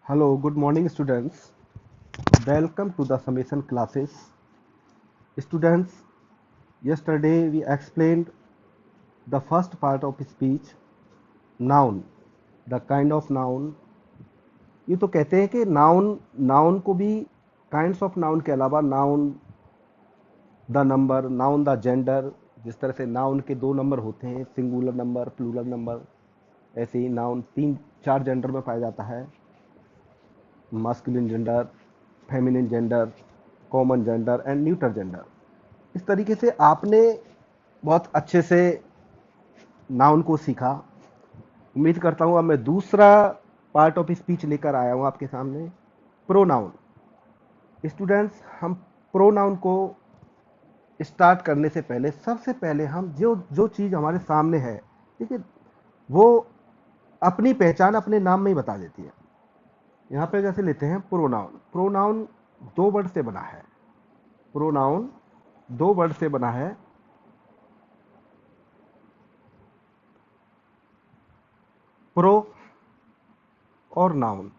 Hello, good morning, students. Welcome to the summation classes. Students, yesterday we explained the first part of speech, noun, the kind of noun. ये तो कहते हैं कि noun noun को भी kinds of noun के अलावा noun the number, noun the gender, जिस तरह से नाउन के दो नंबर होते हैं, सिंगुलर नंबर, प्लूरल नंबर, ऐसे ही नाउन तीन चार जेंडर में पाया जाता है, masculine gender, feminine gender, common gender and neuter gender. इस तरीके से आपने बहुत अच्छे से नाउन को सीखा। उम्मीद करता हूं अब मैं दूसरा पार्ट ऑफ स्पीच लेकर आया हूं आपके सामने, प्रोनाउन। स्टूडेंट्स, हम प्रोनाउन को स्टार्ट करने से पहले सबसे पहले हम जो जो चीज़ हमारे सामने है, ठीक है, वो अपनी पहचान अपने नाम में ही बता देती है। यहाँ पे जैसे लेते हैं प्रोनाउन। प्रोनाउन दो वर्ड से बना है। प्रोनाउन दो वर्ड से बना है। प्रो और नाउन।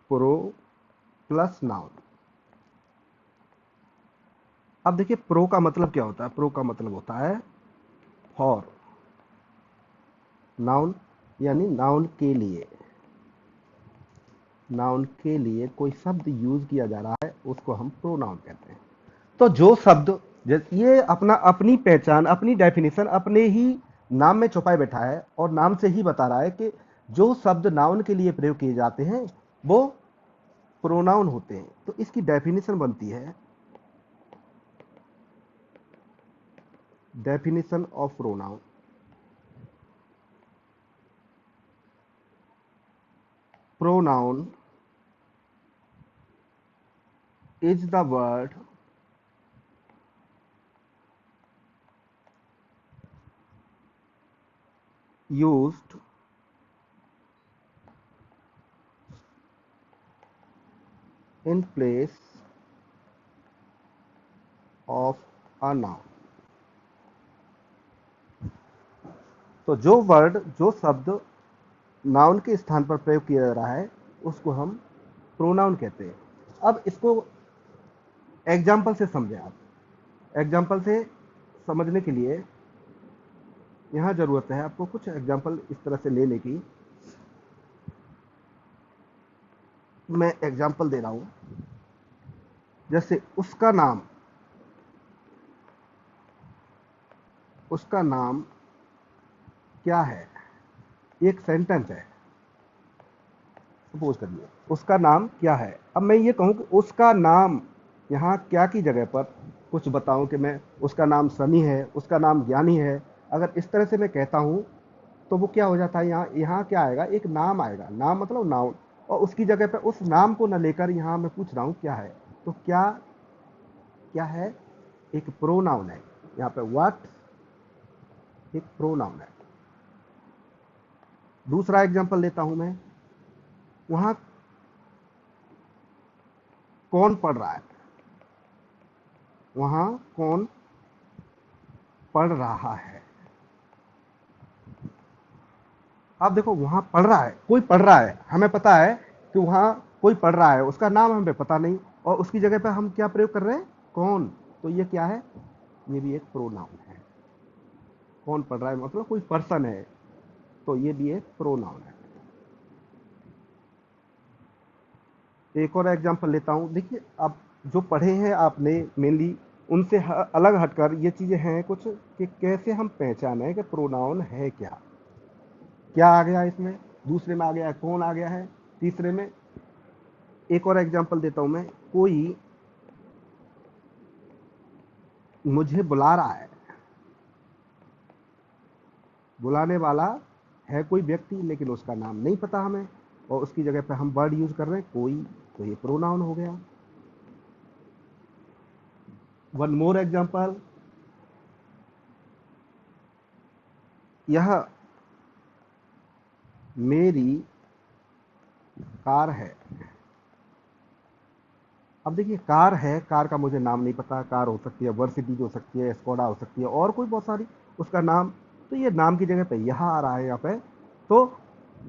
Pro plus noun. अब देखिए प्रो का मतलब क्या होता है। प्रो का मतलब होता है फॉर, नाउन यानी नाउन के लिए। नाउन के लिए कोई शब्द यूज किया जा रहा है उसको हम प्रोनाउन कहते हैं। तो जो शब्द ये अपना अपनी पहचान अपनी डेफिनेशन अपने ही नाम में छुपाए बैठा है और नाम से ही बता रहा है कि जो शब्द नाउन के लिए प्रयोग किए जाते हैं वो प्रोनाउन होते हैं। तो इसकी डेफिनेशन बनती है, definition of pronoun. Pronoun is the word used in place of a noun। तो जो वर्ड जो शब्द नाउन के स्थान पर प्रयोग किया जा रहा है उसको हम प्रोनाउन कहते हैं। अब इसको एग्जाम्पल से समझें आप। एग्जाम्पल से समझने के लिए यहाँ जरूरत है आपको कुछ एग्जाम्पल इस तरह से लेने की। मैं एग्जाम्पल दे रहा हूं, जैसे उसका नाम क्या है। एक सेंटेंस है, सपोज करिए उसका नाम क्या है। अब मैं ये कहूं कि उसका नाम, यहाँ क्या की जगह पर कुछ बताऊं कि मैं उसका नाम सनी है, उसका नाम ज्ञानी है। अगर इस तरह से मैं कहता हूं तो वो क्या हो जाता है, यहाँ यहाँ क्या आएगा, एक नाम आएगा। नाम मतलब नाउन, और उसकी जगह पर उस नाम को न लेकर यहाँ मैं पूछ रहा हूँ क्या है। तो क्या क्या है, एक प्रोनाउन है। यहाँ पे व्हाट एक प्रोनाउन है। दूसरा एग्जांपल लेता हूं मैं, वहां कौन पढ़ रहा है। वहां कौन पढ़ रहा है। अब देखो वहां पढ़ रहा है, कोई पढ़ रहा है, हमें पता है कि वहां कोई पढ़ रहा है, उसका नाम हमें पता नहीं, और उसकी जगह पर हम क्या प्रयोग कर रहे हैं, कौन। तो ये क्या है, ये भी एक प्रोनाउन है। कौन पढ़ रहा है मतलब कोई पर्सन है, तो ये भी एक प्रोनाउन है। एक और एग्जांपल लेता हूं। देखिए अब जो पढ़े हैं आपने मेनली, उनसे अलग हटकर ये चीजें हैं कुछ कि कैसे हम पहचाने कि प्रोनाउन है क्या। क्या आ गया इसमें, दूसरे में आ गया है कौन आ गया है, तीसरे में। एक और एग्जांपल देता हूं मैं, कोई मुझे बुला रहा है। बुलाने वाला है कोई व्यक्ति, लेकिन उसका नाम नहीं पता हमें, और उसकी जगह पे हम वर्ड यूज कर रहे हैं कोई, तो ये प्रोनाउन हो गया। वन मोर एग्जांपल, यह मेरी कार है। अब देखिए कार है, कार का मुझे नाम नहीं पता। कार हो सकती है वर्सिटीज हो सकती है, स्कोडा हो सकती है, और कोई बहुत सारी उसका नाम। तो ये नाम की जगह पे यह आ रहा है यहाँ पे। तो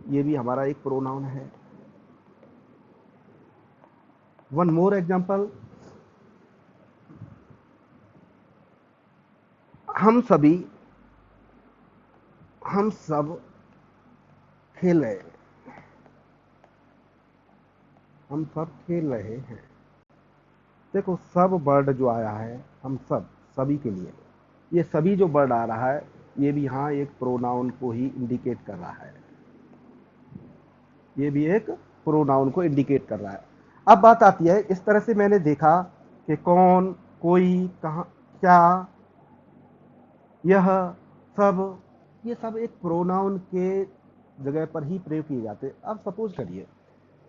ये भी हमारा एक प्रोनाउन है। वन मोर एग्जांपल, हम सब खेल रहे हैं, हम सब खेल रहे हैं। देखो सब वर्ड जो आया है, हम सब, सभी के लिए, ये सभी जो वर्ड आ रहा है ये भी यहाँ एक प्रोनाउन को ही इंडिकेट कर रहा है, ये भी एक प्रोनाउन को इंडिकेट कर रहा है। अब बात आती है, इस तरह से मैंने देखा कि कौन, कोई, कहाँ, क्या, यह, सब, ये सब एक प्रोनाउन के जगह पर ही प्रयोग किए जाते हैं। अब सपोज करिए,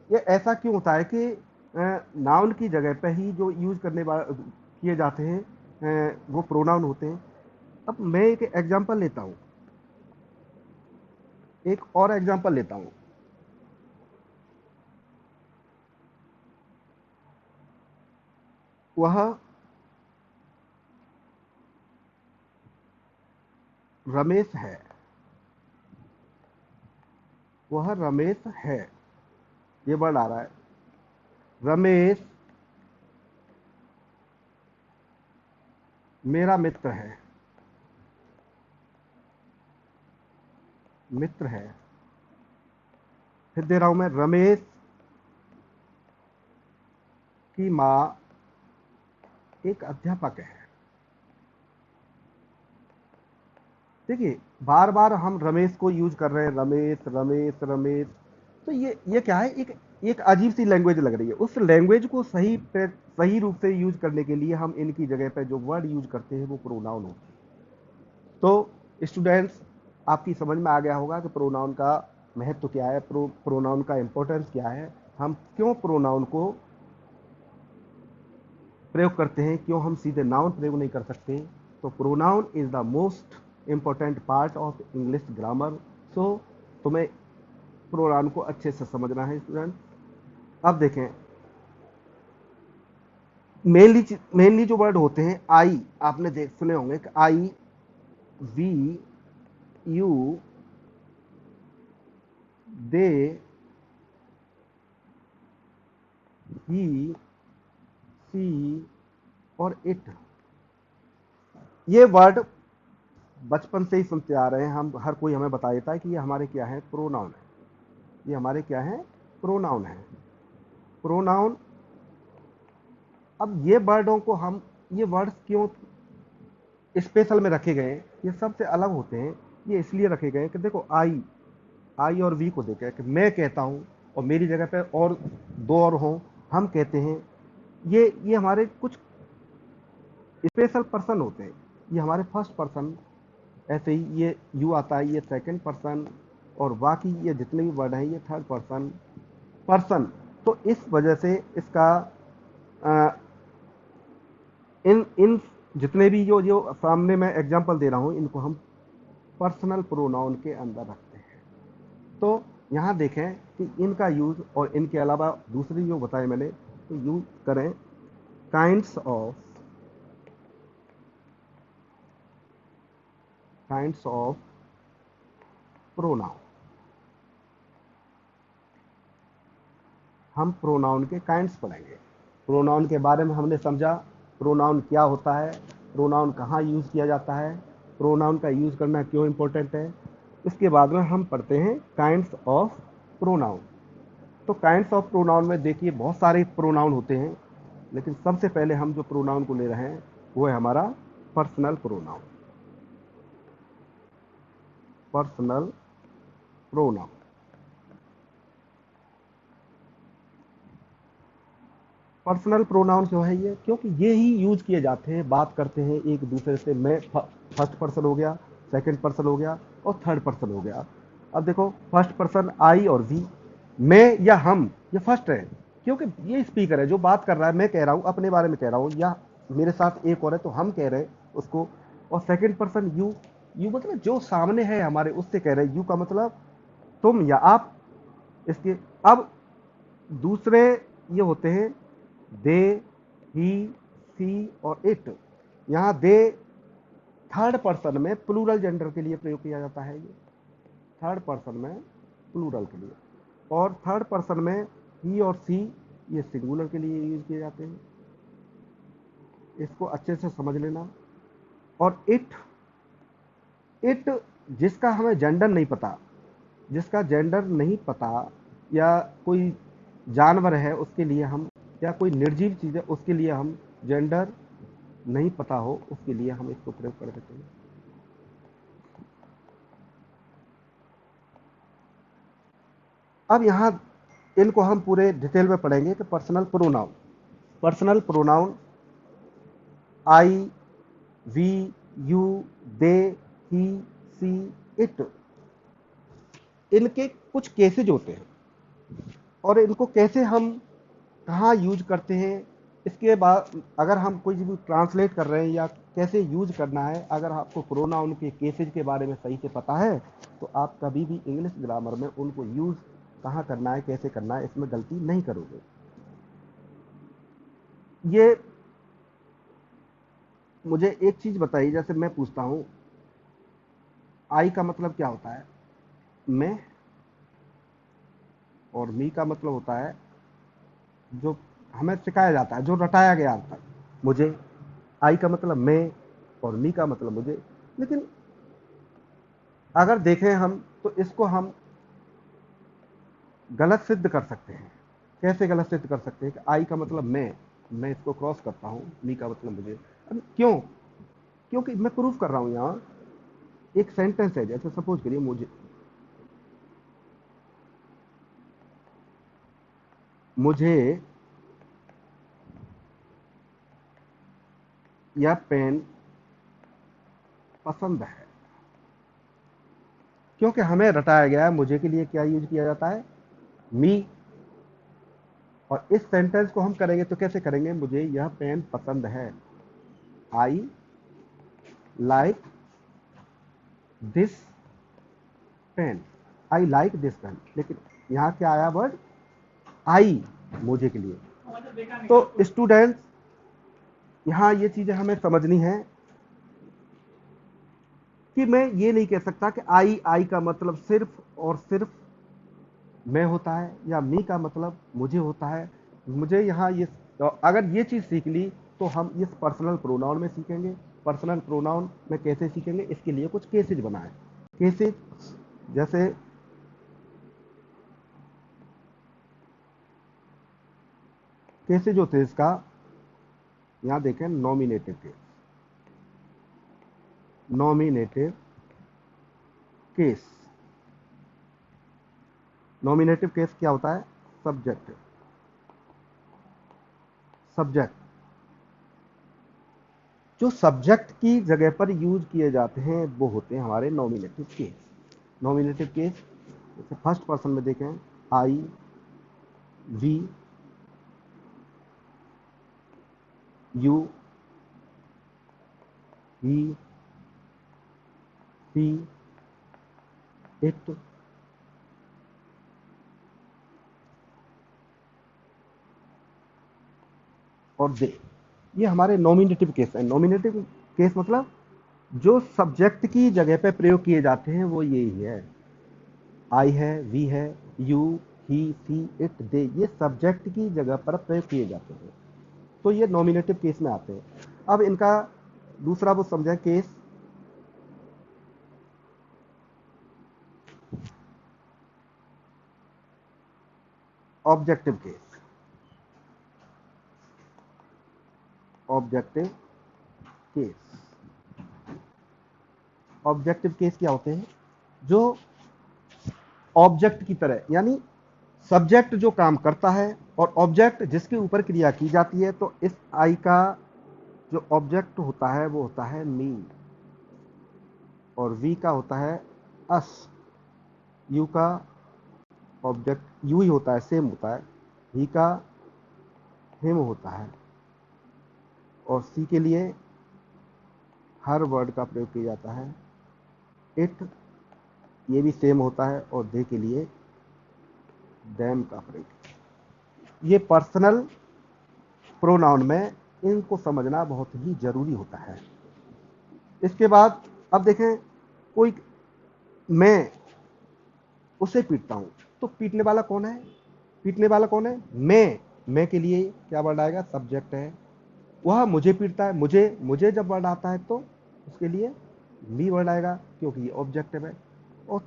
ये ऐसा क्यों होता है कि नाउन की जगह पर ही जो यूज करने किए जाते हैं वो प्रोनाउन होते हैं। अब मैं एक एग्जांपल लेता हूं, एक और एग्जांपल लेता हूं। वह रमेश है, वह रमेश है, ये वर्ड आ रहा है। रमेश मेरा मित्र है, मित्र है। फिर दे रहा हूं मैं, रमेश की मां एक अध्यापक है। देखिए बार बार हम रमेश को यूज कर रहे हैं, रमेश रमेश रमेश, तो ये क्या है, एक अजीब सी लैंग्वेज लग रही है। उस लैंग्वेज को सही रूप से यूज करने के लिए हम इनकी जगह पे जो वर्ड यूज करते हैं वो प्रोनाउन होते हैं। तो स्टूडेंट्स, आपकी समझ में आ गया होगा कि प्रोनाउन का महत्व क्या है, प्रोनाउन का इंपॉर्टेंस क्या है, हम क्यों प्रोनाउन को प्रयोग करते हैं, क्यों हम सीधे नाउन प्रयोग नहीं कर सकते। तो pronoun is the most important part of English grammar. So तुम्हें प्रोनाउन को अच्छे से समझना है स्टूडेंट। अब देखें, मेनली जो वर्ड होते हैं, आई, आपने देख सुने होंगे कि आई, वी, यू, दे, ही, सी और इट, ये वर्ड बचपन से ही सुनते आ रहे हैं हम, हर कोई हमें बता देता है कि ये हमारे क्या है, प्रोनाउन है, ये हमारे क्या है, प्रोनाउन है। प्रोनाउन, अब ये वर्डों को हम, ये वर्ड्स क्यों स्पेशल में रखे गए, ये सबसे अलग होते हैं, ये इसलिए रखे गए कि देखो आई और वी को देखें कि मैं कहता हूं और मेरी जगह पे और दो और हों, हम कहते हैं, ये हमारे कुछ स्पेशल पर्सन होते हैं, ये हमारे फर्स्ट पर्सन। ऐसे ही ये यू आता है, ये सेकंड पर्सन, और बाकी ये जितने भी वर्ड हैं ये थर्ड पर्सन पर्सन। तो इस वजह से इसका आ, इन इन जितने भी जो जो सामने मैं एग्जांपल दे रहा हूं, इनको हम पर्सनल प्रोनाउन के अंदर रखते हैं। तो यहां देखें कि इनका यूज, और इनके अलावा दूसरी जो बताए मैंने, तो यूज करें काइंड्स ऑफ प्रोनाउन। हम प्रोनाउन के काइंड्स पढ़ेंगे, प्रोनाउन के बारे में हमने समझा, प्रोनाउन क्या होता है, प्रोनाउन कहाँ यूज किया जाता है, प्रोनाउन का यूज करना क्यों इंपॉर्टेंट है। इसके बाद में हम पढ़ते हैं काइंड्स ऑफ प्रोनाउन। तो काइंड्स ऑफ प्रोनाउन में देखिए बहुत सारे प्रोनाउन होते हैं, लेकिन सबसे पहले हम जो प्रोनाउन को ले रहे हैं वो है हमारा personal pronoun. Personal pronoun, personal pronoun क्यों है ये, क्योंकि ये ही यूज किए जाते हैं, बात करते हैं एक दूसरे से। मैं फर्स्ट पर्सन हो गया, सेकंड पर्सन हो गया और थर्ड पर्सन हो गया। अब देखो फर्स्ट पर्सन आई और वी, मैं या हम, ये फर्स्ट है क्योंकि ये स्पीकर है जो बात कर रहा है, मैं कह रहा हूं अपने बारे में कह रहा हूं, या मेरे साथ एक और है तो हम कह रहे हैं उसको। और सेकंड पर्सन यू, यू मतलब जो सामने है हमारे उससे कह रहे हैं, यू का मतलब तुम या आप। इसके अब दूसरे ये होते हैं दे, ही, सी और इट। यहां दे थर्ड पर्सन में प्लूरल जेंडर के लिए प्रयोग किया जाता है, ये थर्ड पर्सन में प्लूरल के लिए। और थर्ड पर्सन में ही और सी ये सिंगुलर के लिए यूज किए जाते हैं, इसको अच्छे से समझ लेना। और इट, इट जिसका हमें जेंडर नहीं पता, जिसका जेंडर नहीं पता, या कोई जानवर है उसके लिए हम, या कोई निर्जीव चीज है उसके लिए हम जेंडर नहीं पता हो, उसके लिए हम इसको प्रयोग कर देते हैं। अब यहाँ इनको हम पूरे डिटेल में पढ़ेंगे कि personal pronoun, personal pronoun I, we, you, they, he, she, it, इनके कुछ केसेज होते हैं और इनको कैसे हम कहाँ यूज करते हैं, इसके बाद अगर हम कोई भी ट्रांसलेट कर रहे हैं या कैसे यूज करना है, अगर आपको प्रोनाउन के केसेज के बारे में सही से पता है तो आप कभी भी इंग्लिश ग्रामर में उनको यूज कहाँ करना है, कैसे करना है, इसमें गलती नहीं करोगे। ये मुझे एक चीज बताइए, जैसे मैं पूछता हूँ आई का मतलब क्या होता है, मैं, और मी का मतलब होता है जो हमें सिखाया जाता है, जो रटाया गया अब तक, मुझे। आई का मतलब मैं और मी का मतलब मुझे। लेकिन अगर देखें हम तो इसको हम गलत सिद्ध कर सकते हैं। कैसे गलत सिद्ध कर सकते हैं कि आई का मतलब मैं इसको क्रॉस करता हूं, मी का मतलब मुझे। अब क्यों? क्योंकि मैं प्रूफ कर रहा हूं यहां एक सेंटेंस है, जैसे सपोज करिए मुझे यह पेन पसंद है, क्योंकि हमें रटाया गया है मुझे के लिए क्या यूज किया जाता है, मी। और इस सेंटेंस को हम करेंगे तो कैसे करेंगे, मुझे यह पेन पसंद है, I like this pen, I like this pen. लेकिन यहां क्या आया वर्ड आई, मुझे के लिए। तो स्टूडेंट्स यहां ये चीजें हमें समझनी है कि मैं ये नहीं कह सकता कि आई का मतलब सिर्फ और सिर्फ मैं होता है, या मी का मतलब मुझे होता है। मुझे यहाँ ये, अगर ये चीज सीख ली तो हम इस पर्सनल प्रोनाउन में सीखेंगे। पर्सनल प्रोनाउन में कैसे सीखेंगे, इसके लिए कुछ केसेज बनाए। केसेज जैसे केसेज होते हैं इसका, यहां देखें nominative case, nominative case. Nominative case क्या होता है, सब्जेक्ट, सब्जेक्ट जो सब्जेक्ट की जगह पर यूज किए जाते हैं वो होते हैं हमारे नॉमिनेटिव केस। नॉमिनेटिव केस जैसे फर्स्ट पर्सन में देखें, I, we, you, he, she, it, और दे, ये हमारे नॉमिनेटिव केस है। नॉमिनेटिव केस मतलब जो सब्जेक्ट की जगह पे प्रयोग किए जाते हैं वो यही है, आई है, वी है, you, he, she, it, they, ये सब्जेक्ट की जगह पर प्रयोग किए जाते हैं, तो ये नॉमिनेटिव केस में आते हैं। अब इनका दूसरा वो समझे case, objective case. Objective case, objective case क्या होते हैं, जो ऑब्जेक्ट की तरह, यानी सब्जेक्ट जो काम करता है और ऑब्जेक्ट जिसके ऊपर क्रिया की जाती है। तो इस आई का जो ऑब्जेक्ट होता है वो होता है मी, और वी का होता है अस, यू का ऑब्जेक्ट यू ही होता है, सेम होता है, ही का हिम होता है, और सी के लिए हर वर्ड का प्रयोग किया जाता है, इट, ये भी सेम होता है, और दे के लिए डैम का प्रयोग। ये पर्सनल प्रोनाउन में इनको समझना बहुत ही जरूरी होता है। इसके बाद अब देखें, कोई मैं उसे पीटता हूं। तो पीटने वाला कौन है? पीटने वाला कौन है? मैं के लिए क्या वर्ड आएगा? सब्जेक्ट है। वह मुझे पीटता है। मुझे जब वर्ड आता है तो उसके लिए मी वर्ड आएगा, क्योंकि ये ऑब्जेक्टिव है। और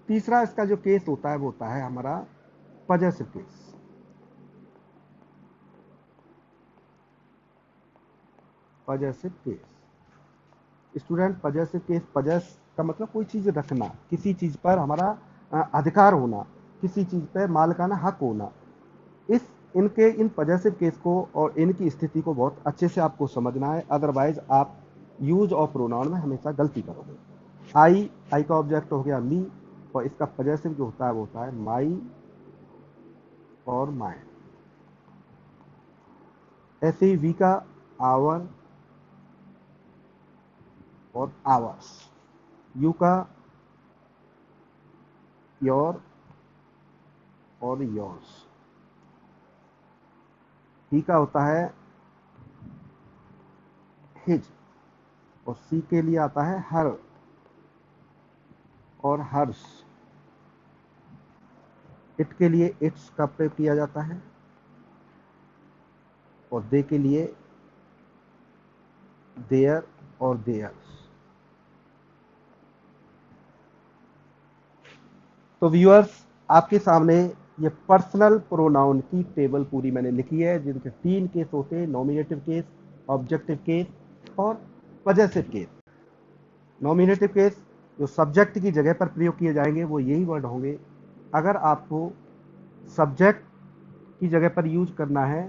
तीसरा इसका जो केस होता है वो होता है हमारा possessive case. Possessive case student, possessive case, possess का मतलब कोई चीज रखना, किसी चीज पर हमारा अधिकार होना, किसी चीज पर मालिकाना हक होना। इस इनके इन पजेसिव केस को और इनकी स्थिति को बहुत अच्छे से आपको समझना है, अदरवाइज आप यूज ऑफ प्रोनाउन में हमेशा गलती करोगे। आई का ऑब्जेक्ट हो गया मी, और इसका पजेसिव जो होता है वो होता है माई और माइन। ऐसे ही वी का आवर और आवर्स, यू का योर और योर्स, ही का होता है हिज, और सी के लिए आता है हर और हर्ष। इट के लिए इट्स का प्रयोग किया जाता है, और दे के लिए देयर और देयर्स। तो व्यूअर्स, आपके सामने ये पर्सनल प्रोनाउन की टेबल पूरी मैंने लिखी है, जिनके 3 केस होते हैं: नॉमिनेटिव केस, ऑब्जेक्टिव केस और पजेसिव केस। नॉमिनेटिव केस जो सब्जेक्ट की जगह पर प्रयोग किए जाएंगे वो यही वर्ड होंगे। अगर आपको सब्जेक्ट की जगह पर यूज करना है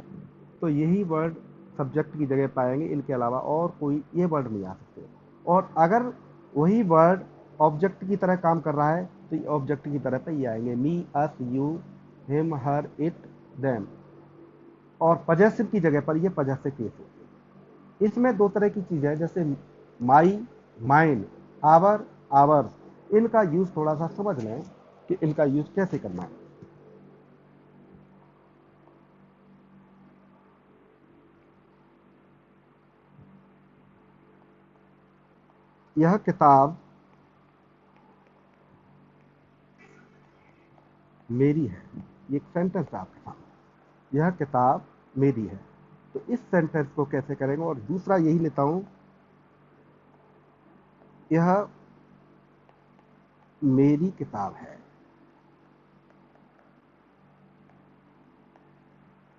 तो यही वर्ड सब्जेक्ट की जगह पाएंगे, इनके अलावा और कोई ये वर्ड नहीं आ सकते। और अगर वही वर्ड ऑब्जेक्ट की तरह काम कर रहा है तो ये ऑब्जेक्ट की तरह पे ये आएंगे: me, us, you, him, her, it, them. और पजेसिव की जगह पर ये पजेसिव केस होते हैं। इसमें दो तरह की चीजें हैं, जैसे माई, माइन, आवर, आवर्स। इनका यूज थोड़ा सा समझ लें कि इनका यूज कैसे करना है। यह किताब मेरी है, ये एक सेंटेंस है आपके सामने। यह किताब मेरी है। तो इस सेंटेंस को कैसे करेंगे? और दूसरा यही लेता हूं, यह मेरी किताब है।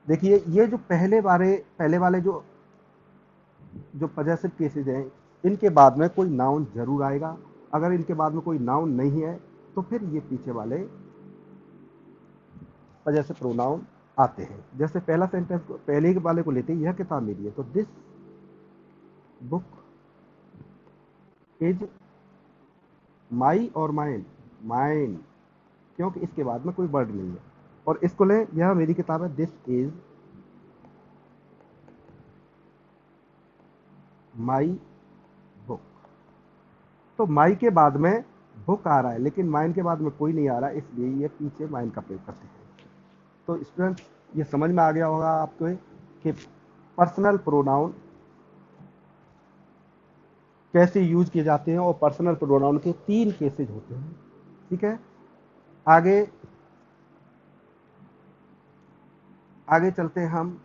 देखिए, ये जो पहले वाले जो जो पजेसिव केसेस हैं, इनके बाद में कोई नाउन जरूर आएगा। अगर इनके बाद में कोई नाउन नहीं है तो फिर ये पीछे वाले पजेसिव प्रोनाउन आते हैं। जैसे पहला सेंटेंस पहले वाले को लेते हैं, यह किताब मेरी है, तो दिस बुक इज माई और माइन, माइन, क्योंकि इसके बाद में कोई वर्ड नहीं है। और इसको ले, यह मेरी किताब है, दिस इज माई बुक। तो माई के बाद में बुक आ रहा है, लेकिन माइन के बाद में कोई नहीं आ रहा है, इसलिए ये पीछे माइन का प्रयोग करते हैं। तो स्टूडेंट्स, ये समझ में आ गया होगा आपको कि पर्सनल प्रोनाउन कैसे यूज किए जाते हैं, और पर्सनल प्रोनाउन के 3 केसेज होते हैं। ठीक है, आगे आगे चलते हैं हम।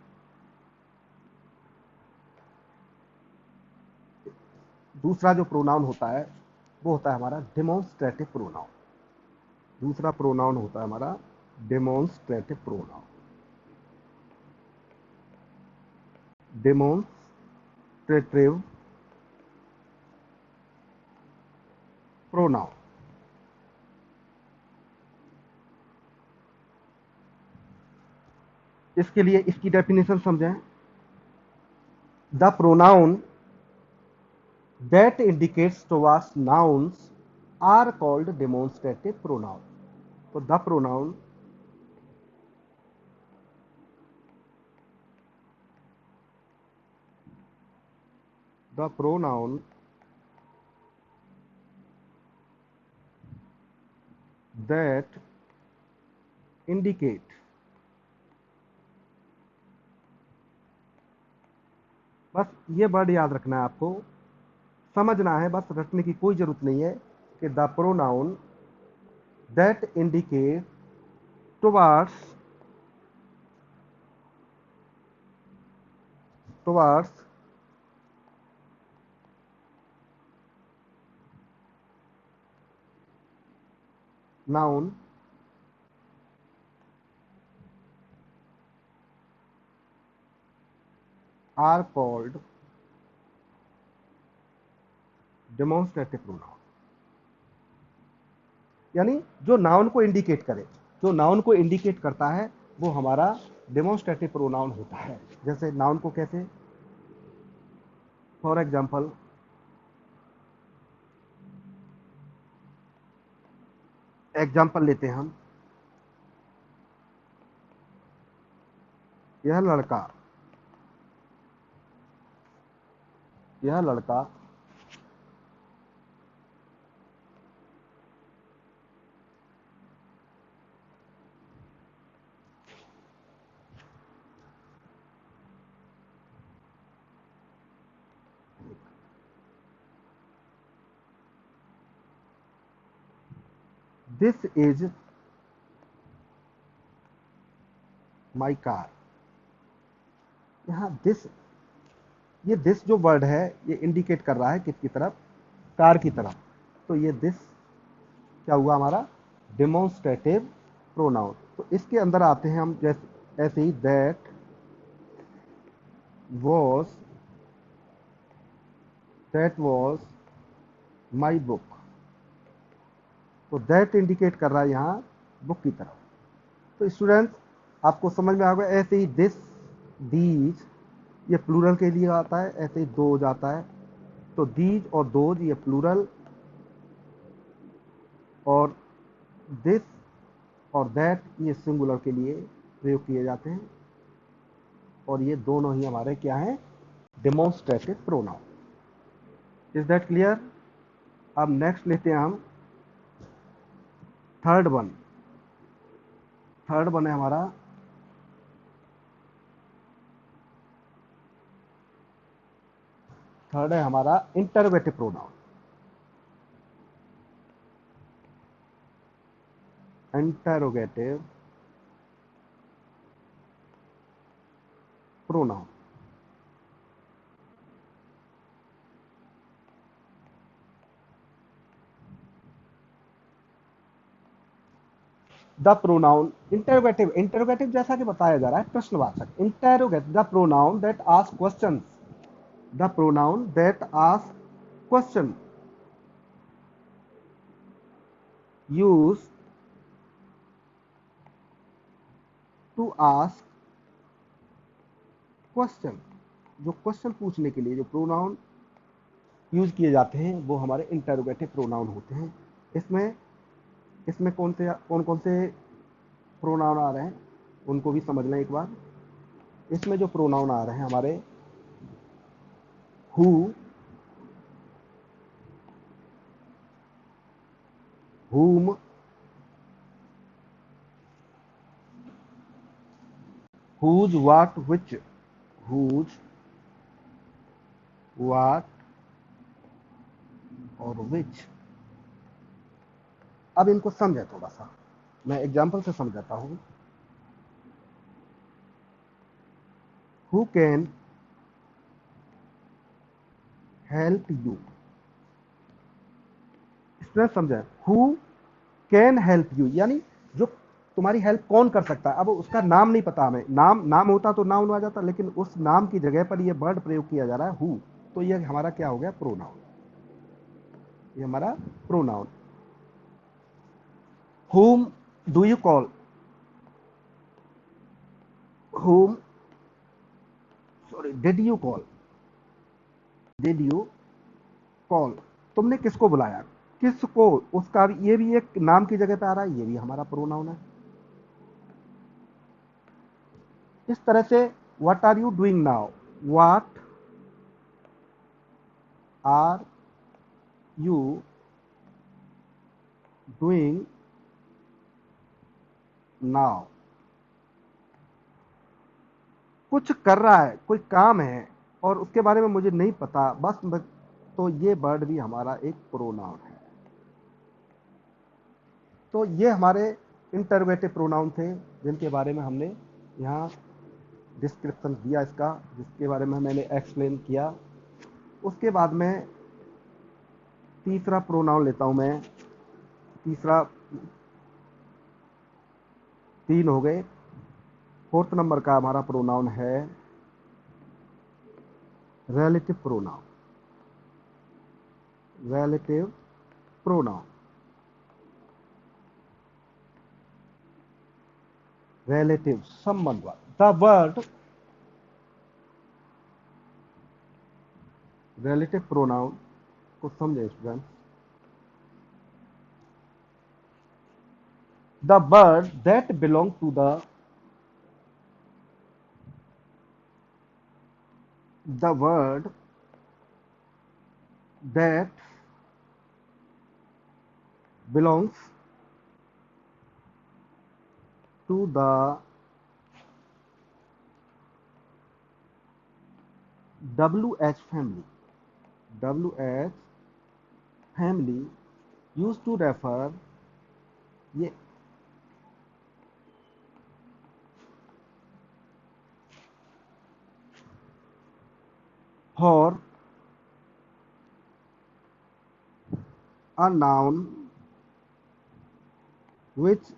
दूसरा जो प्रोनाउन होता है वो होता है हमारा डेमोन्स्ट्रेटिव प्रोनाउन। दूसरा प्रोनाउन होता है हमारा डेमोन्स्ट्रेटिव प्रोनाउन। डेमोन्स्ट्रेटिव प्रोनाउन, इसके लिए इसकी डेफिनेशन समझें। The pronoun that indicates towards nouns are called demonstrative pronoun. So the pronoun that indicate बस ये वर्ड याद रखना है आपको, समझना है, बस रटने की कोई जरूरत नहीं है कि the pronoun that indicate towards noun are called demonstrative pronoun। यानी जो नाउन को इंडिकेट करे, जो नाउन को इंडिकेट करता है वो हमारा डेमोन्स्ट्रेटिव प्रोनाउन होता है। जैसे नाउन को कैसे, फॉर एग्जाम्पल एग्जाम्पल लेते हैं हम, यह लड़का, यह लड़का दिस इज माई कार। यहाँ दिस, ये दिस जो वर्ड है ये इंडिकेट कर रहा है किसकी तरफ, कार की तरफ। तो ये दिस क्या हुआ हमारा डेमोन्स्ट्रेटिव प्रोनाउन। तो इसके अंदर आते हैं हम, जैसे ऐसे ही दैट वॉज माई बुक। तो दैट इंडिकेट कर रहा है यहाँ बुक की तरफ। तो स्टूडेंट्स आपको समझ में आ गया। ऐसे ही दिस, दीज ये प्लूरल के लिए आता है, ऐसे ही दोज आता है। तो दीज और दोज ये प्लूरल, और दिस और दैट ये सिंगुलर के लिए प्रयोग किए जाते हैं। और ये दोनों ही हमारे क्या हैं, demonstrative pronoun. Is that clear? अब नेक्स्ट लेते हैं हम थर्ड वन। थर्ड वन है हमारा interrogative pronoun. Interrogative pronoun. The pronoun interrogative, interrogative जैसा कि बताया जा रहा है प्रश्नवाचक। Interrogate the pronoun that ask question, the pronoun that ask question use to ask question. जो क्वेश्चन पूछने के लिए जो प्रोनाउन यूज किए जाते हैं वो हमारे इंटरोगेटिव प्रोनाउन होते हैं। इसमें इसमें कौन कौन से प्रोनाउन आ रहे हैं उनको भी समझ लें एक बार। इसमें जो प्रोनाउन आ रहे हैं हमारे who, whom, whose, what, which, whose, what और which। अब इनको समझे थोड़ा सा, मैं एग्जांपल से समझाता हूं। हु कैन हेल्प यू, इसमें समझे। हु कैन हेल्प यू यानी जो तुम्हारी हेल्प कौन कर सकता है। अब उसका नाम नहीं पता हमें, नाम होता तो नाउन आ जाता, लेकिन उस नाम की जगह पर ये वर्ड प्रयोग किया जा रहा है हु। तो ये हमारा क्या हो गया, प्रोनाउन। ये हमारा pronoun. whom do you call, whom sorry did you call, तुमने किसको बुलाया, किसको, उसका भी, ये भी एक नाम की जगह पे आ रहा है, ये भी हमारा प्रोनाउन है। इस तरह से what are you doing now, what are you doing now, कुछ कर रहा है, कोई काम है और उसके बारे में मुझे नहीं पता बस, तो ये वर्ड भी हमारा एक प्रोनाउन है। तो ये हमारे इंटरोगेटिव प्रोनाउन थे जिनके बारे में हमने यहाँ डिस्क्रिप्शन दिया इसका, जिसके बारे में मैंने एक्सप्लेन किया। उसके बाद में तीसरा प्रोनाउन लेता हूं मैं। तीसरा, 3 हो गए। फोर्थ नंबर का हमारा प्रोनाउन है relative pronoun. Relative pronoun, relative संबंध वाला। द वर्ड रिलेटिव प्रोनाउन को समझे student. The word that belong to the word that belongs to the WH family. WH family used to refer, ये for a noun which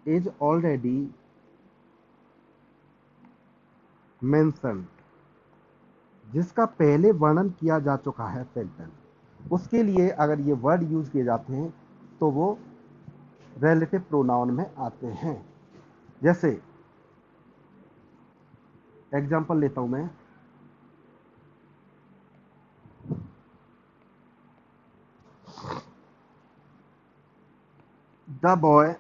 is already mentioned, जिसका पहले वर्णन किया जा चुका है सेंटेंस, उसके लिए अगर ये वर्ड यूज किए जाते हैं तो वो रिलेटिव प्रोनाउन में आते हैं। जैसे एग्जांपल लेता हूं मैं। The boy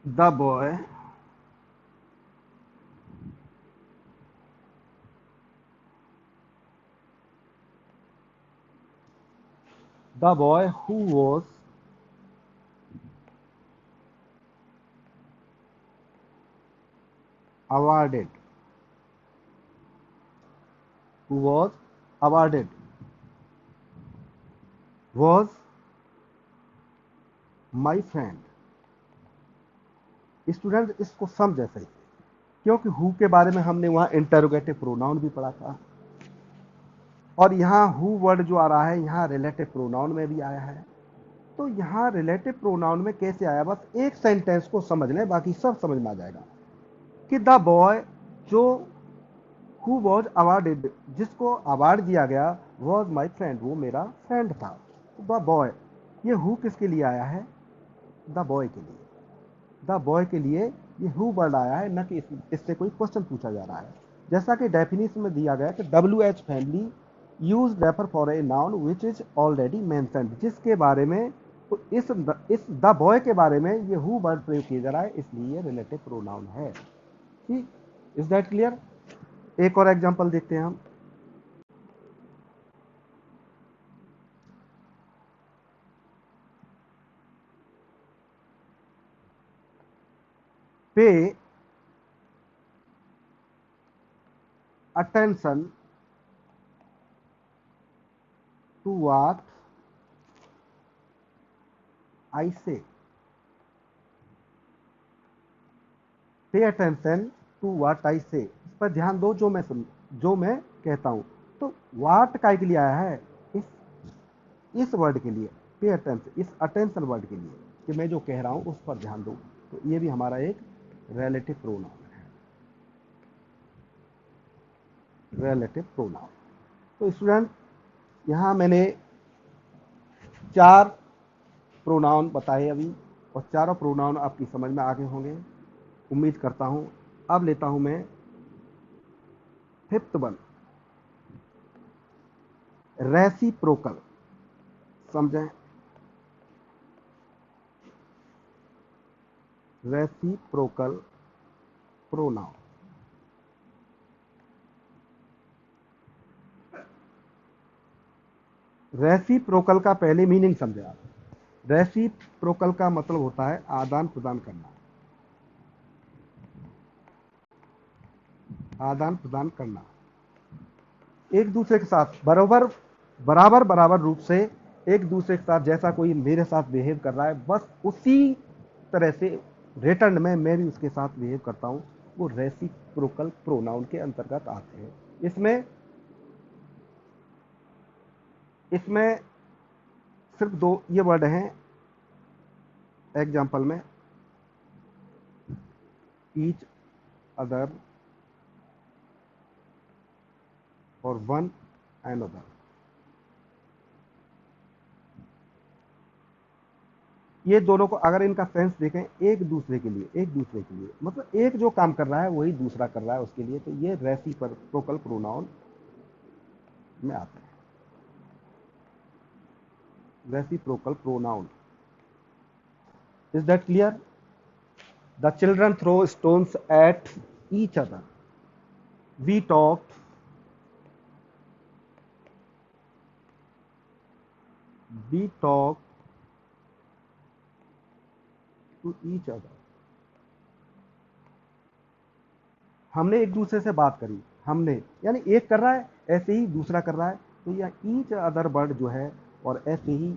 the boy the boy who was awarded was my friend। Student इसको समझे सही, क्योंकि हु के बारे में हमने वहां इंटरोगेटिव प्रोनाउन भी पढ़ा था, और यहाँ हु वर्ड जो आ रहा है यहाँ रिलेटिव प्रोनाउन में भी आया है। तो यहाँ रिलेटिव प्रोनाउन में कैसे आया, बस एक सेंटेंस को समझ लें, बाकी सब समझ में आ जाएगा। कि द बॉय जो हु वॉज अवार्डेड, जिसको अवार्ड दिया गया, वॉज माई फ्रेंड, वो मेरा फ्रेंड था। द बॉय, ये हु किसके लिए आया है, द बॉय के लिए। द बॉय के लिए ये हु वर्ड आया है, न कि इससे कोई क्वेश्चन पूछा जा रहा है। जैसा कि डेफिनेशन में दिया गया कि WH family use refer for a noun which is already mentioned, जिसके बारे में इस द बॉय के बारे में ये हु वर्ड प्रयोग किया जा रहा है, इसलिए ये रिलेटिव प्रोनाउन है। ठीक, इज दैट क्लियर? एक और एग्जांपल देखते हैं हम। Pay attention to what I से। Pay attention to what I से, इस पर ध्यान दो, जो मैं कहता हूं। तो व्हाट काय के लिए आया है, इस वर्ड के लिए, पे अटेंशन, इस अटेंशन वर्ड के लिए, कि मैं जो कह रहा हूं उस पर ध्यान दो। तो ये भी हमारा एक रिलेटिव प्रोनाउन है, रिलेटिव प्रोनाउन। तो स्टूडेंट यहां मैंने 4 प्रोनाउन बताए अभी, और चारों प्रोनाउन आपकी समझ में आ गए होंगे, उम्मीद करता हूं। अब लेता हूं मैं 5th वन, रेसिप्रोकल। समझें, रेसिप्रोकल प्रोनाउन। रेसिप्रोकल का पहले मीनिंग समझे आप। रेसिप्रोकल का मतलब होता है आदान प्रदान करना, आदान प्रदान करना। एक दूसरे के साथ बराबर बराबर बराबर रूप से एक दूसरे के साथ, जैसा कोई मेरे साथ बिहेव कर रहा है बस उसी तरह से रिटर्न में मैं भी उसके साथ बिहेव करता हूं, वो रेसिप्रोकल प्रोनाउन के अंतर्गत आते हैं। इसमें इसमें सिर्फ दो ये वर्ड हैं एग्जाम्पल में, ईच अदर और वन एनदर। ये दोनों को अगर इनका सेंस देखें, एक दूसरे के लिए मतलब एक जो काम कर रहा है वही दूसरा कर रहा है उसके लिए, तो ये रेसिप्रोकल प्रोनाउन में आते हैं। Reciprocal pronoun, is that clear? The children throw stones at each other, we talked, we talk to each other. हमने एक दूसरे से बात करी, हमने यानी एक कर रहा है ऐसे ही दूसरा कर रहा है, तो यह ईच अदर वर्ड जो है और ऐसे ही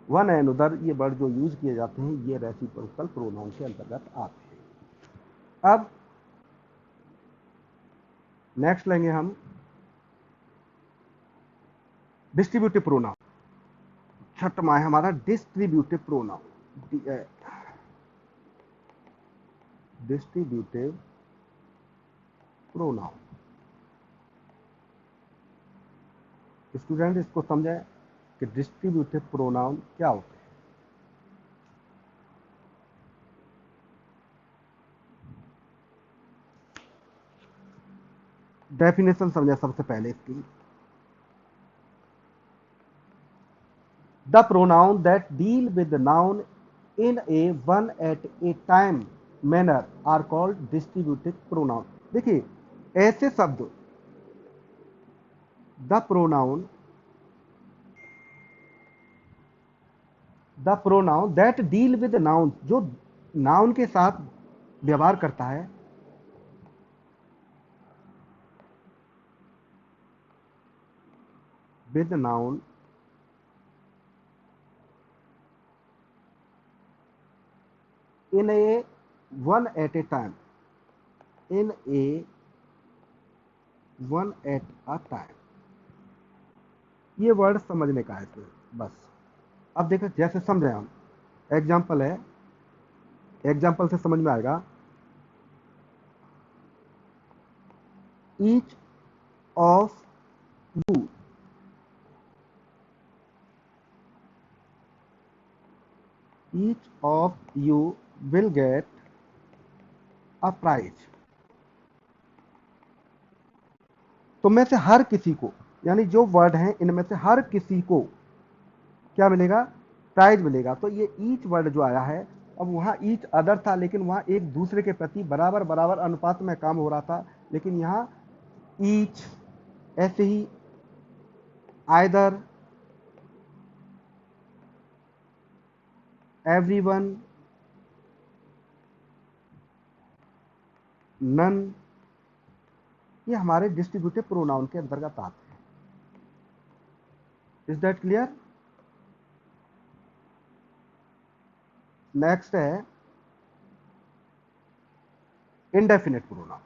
वन एंड उदर ये वर्ड जो यूज किए जाते हैं ये रेसिप्रोकल प्रोनाउन के अंतर्गत आते हैं। अब नेक्स्ट लेंगे हम डिस्ट्रीब्यूटिव प्रोनाउन। छठवां है हमारा distributive pronoun. Distributive pronoun, student इसको समझें कि डिस्ट्रीब्यूटिव प्रोनाउन क्या होते हैं। डेफिनेशन समझे सबसे पहले इसकी। The pronoun that deal with noun in a one at a time manner are called distributive pronoun. देखिए ऐसे शब्द, the pronoun that deal with noun, जो नाउन के साथ व्यवहार करता है, with noun in a one at a time, in a one at a time. ये वर्ड समझने का है इसमें बस। अब देखो जैसे समझे हम, एग्जाम्पल है, एग्जाम्पल से समझ में आएगा। Each of you, each of you will get a prize. तो में से हर किसी को, यानी जो वर्ड हैं इनमें से हर किसी को क्या मिलेगा? प्राइज मिलेगा। तो ये ईच वर्ड जो आया है, अब वहां ईच अदर था लेकिन वहां एक दूसरे के प्रति बराबर बराबर अनुपात में काम हो रहा था, लेकिन यहां ईच, ऐसे ही आइदर, एवरीवन, नन, ये हमारे डिस्ट्रीब्यूटिव प्रोनाउन के अंतर्गत आते हैं। Is that clear? नेक्स्ट है indefinite pronoun.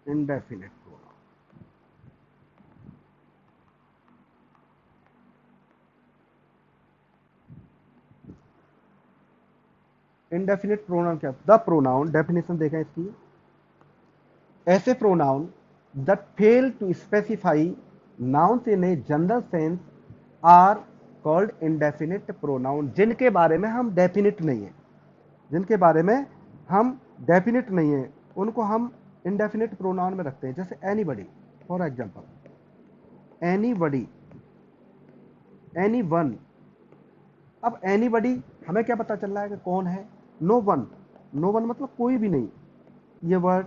Indefinite pronoun, indefinite pronoun क्या? द प्रोनाउन, डेफिनेशन देखा इसकी, ऐसे pronoun that fail to specify nouns in a general sense are called indefinite pronoun। जिनके बारे में हम डेफिनिट नहीं है, जिनके बारे में हम डेफिनिट नहीं है, उनको हम इंडेफिनिट प्रोनाउन में रखते हैं। जैसे anybody, for example anybody, anyone. अब एनीबडी हमें क्या पता चल रहा है कि कौन है? नो वन, नो वन मतलब कोई भी नहीं, ये वर्ड।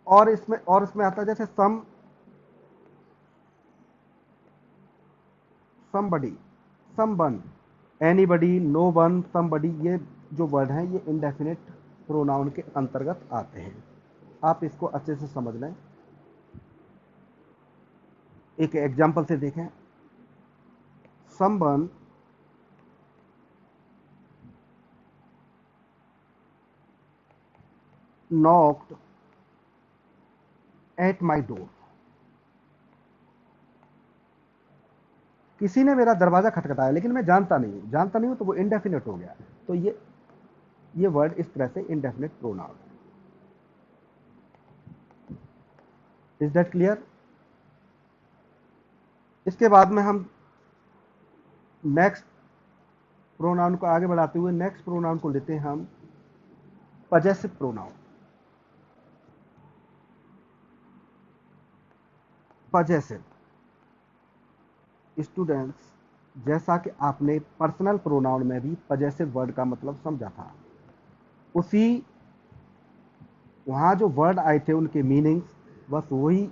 और इसमें आता है जैसे somebody, someone, anybody, no one, somebody, ये जो वर्ड हैं ये इंडेफिनिट प्रोनाउन के अंतर्गत आते हैं। आप इसको अच्छे से समझ लें। एक एग्जाम्पल से देखें। Someone knocked at my door। किसी ने मेरा दरवाजा खटखटाया, लेकिन मैं जानता नहीं हूं, तो वो इंडेफिनिट हो गया। तो ये वर्ड इस तरह से indefinite pronoun. Is that clear? इसके बाद में हम नेक्स्ट प्रोनाउन को आगे बढ़ाते हुए नेक्स्ट प्रोनाउन को लेते हैं हम पजेसिव प्रोनाउन। पजेसिव स्टूडेंट्स, जैसा कि आपने पर्सनल प्रोनाउन में भी पजेसिव वर्ड का मतलब समझा था, उसी वहां जो वर्ड आए थे उनके मीनिंग्स बस वही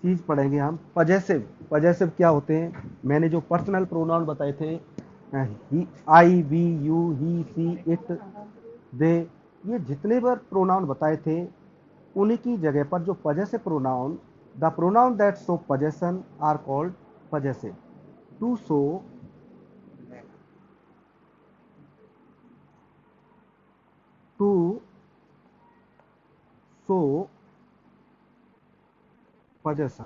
चीज पढ़ेंगे हम। पजेसिव पजेसिव क्या होते हैं? मैंने जो पर्सनल प्रोनाउन बताए थे, I, we, you, he, she, it, they, ये जितने बार प्रोनाउन बताए थे उन्हीं की जगह पर जो possessive pronoun, the pronoun that show possession are called possessive. To show to show possession.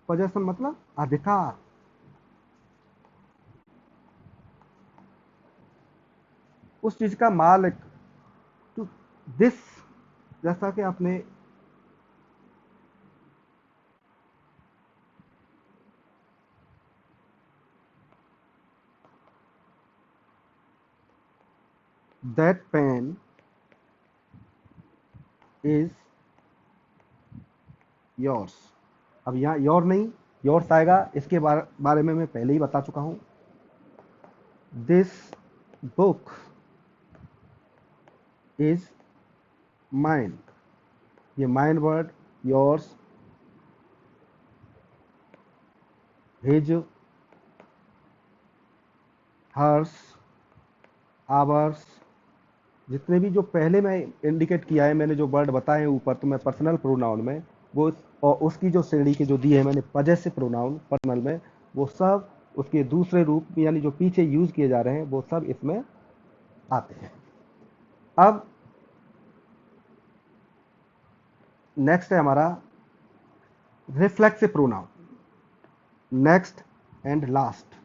Possession मतलब अधिकार। उस चीज का मालिक। टू दिस, जैसा कि आपने दैट पेन इज योर्स। अब यहाँ योर नहीं, योर्स आएगा। इसके बारे में मैं पहले ही बता चुका हूं। This book is mine. ये mine word, yours, his, hers, ours, जितने भी जो पहले मैं इंडिकेट किया है, मैंने जो वर्ड बताए हैं ऊपर, तो मैं पर्सनल प्रोनाउन में वो और उसकी जो श्रेणी के जो दिए हैं मैंने पजेसिव प्रोनाउन पर्सनल में, वो सब उसके दूसरे रूप यानी जो पीछे यूज किए जा रहे हैं वो सब इसमें आते हैं। अब नेक्स्ट है हमारा reflexive pronoun. Next and last.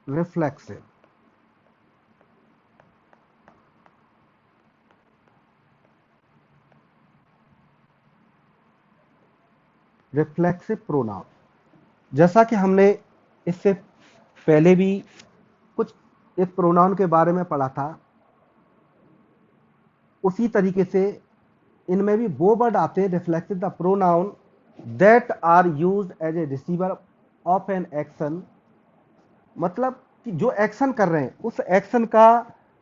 Reflexive reflexive pronoun, जैसा कि हमने इससे पहले भी कुछ इस प्रोनाउन के बारे में पढ़ा था, उसी तरीके से इनमें भी वो वर्ड आते हैं reflexive the pronoun that are used as a receiver of an action. मतलब कि जो एक्शन कर रहे हैं उस एक्शन का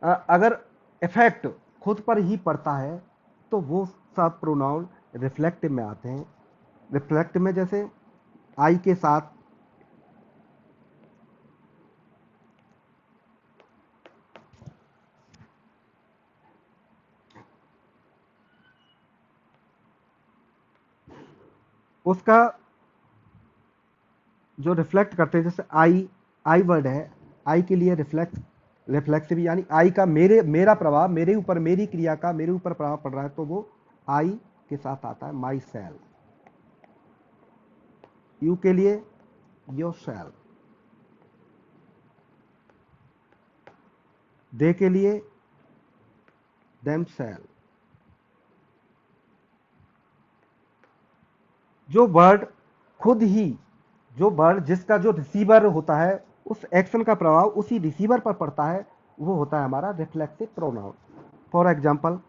अगर इफेक्ट खुद पर ही पड़ता है तो वो सब प्रोनाउन रिफ्लेक्टिव में आते हैं। रिफ्लेक्टिव में जैसे आई के साथ उसका जो रिफ्लेक्ट करते हैं, जैसे आई वर्ड है, आई के लिए रिफ्लेक्सिव यानी आई का मेरा प्रभाव, मेरे ऊपर, मेरी क्रिया का मेरे ऊपर प्रभाव पड़ रहा है, तो वो आई के साथ आता है। My self. यू के लिए योर सेल्फ। दे के लिए देम सेल्फ। जो वर्ड खुद ही, जो वर्ड जिसका जो रिसीवर होता है उस एक्शन का प्रभाव उसी रिसीवर पर पड़ता है, वो होता है हमारा reflexive pronoun. For example,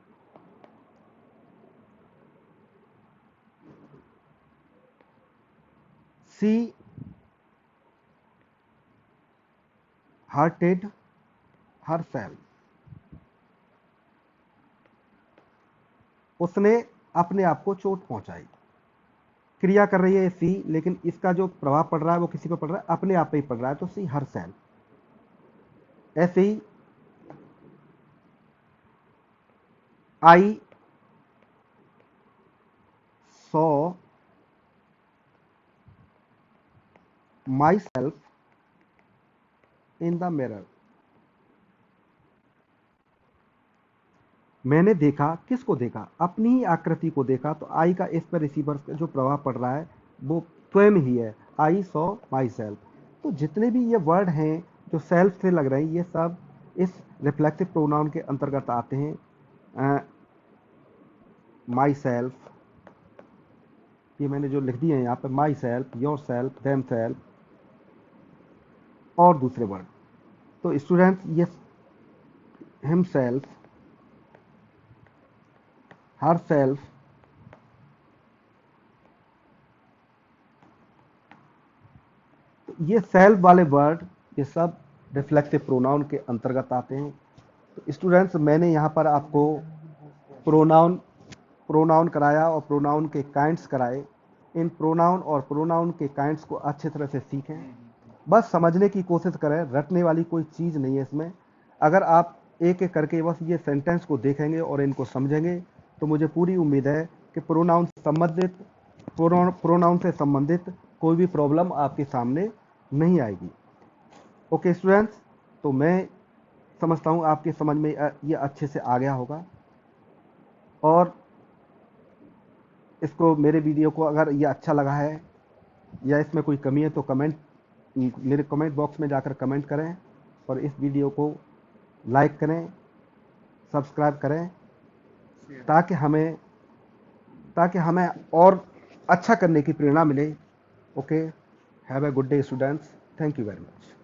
she hurted herself। उसने अपने आप को चोट पहुंचाई। क्रिया कर रही है सी, लेकिन इसका जो प्रभाव पड़ रहा है वो किसी पे पड़ रहा है, अपने आप पे ही पड़ रहा है, तो सी हर सेल। ऐसे ही I saw myself in the mirror. मैंने देखा, किसको देखा? अपनी ही आकृति को देखा। तो आई का इस पर रिसीवर का जो प्रभाव पड़ रहा है वो स्वयं ही है, आई सॉ माई सेल्फ। तो जितने भी ये वर्ड हैं जो सेल्फ से लग रहे हैं, ये सब इस रिफ्लेक्सिव प्रोनाउन के अंतर्गत आते हैं। माई सेल्फ, ये मैंने जो लिख दिए हैं यहाँ पे, my self, your self, them self और दूसरे वर्ड। तो स्टूडेंट्स, ये हिमसेल्फ, हर सेल्फ, ये सेल्फ वाले वर्ड ये सब रिफ्लेक्सिव प्रोनाउन के अंतर्गत आते हैं। तो स्टूडेंट्स, मैंने यहाँ पर आपको प्रोनाउन प्रोनाउन कराया और प्रोनाउन के काइंड्स कराए। इन प्रोनाउन और प्रोनाउन के काइंड्स को अच्छी तरह से सीखें, बस समझने की कोशिश करें, रटने वाली कोई चीज़ नहीं है इसमें। अगर आप एक एक करके बस ये सेंटेंस को देखेंगे और इनको समझेंगे तो मुझे पूरी उम्मीद है कि प्रोनाउन से संबंधित कोई भी प्रॉब्लम आपके सामने नहीं आएगी। ओके स्टूडेंट्स, तो मैं समझता हूँ आपके समझ में ये अच्छे से आ गया होगा। और इसको, मेरे वीडियो को अगर ये अच्छा लगा है या इसमें कोई कमी है तो मेरे कमेंट बॉक्स में जाकर कमेंट करें और इस वीडियो को लाइक करें, सब्सक्राइब करें, ताकि हमें और अच्छा करने की प्रेरणा मिले। Okay, have a good day students, thank you very much.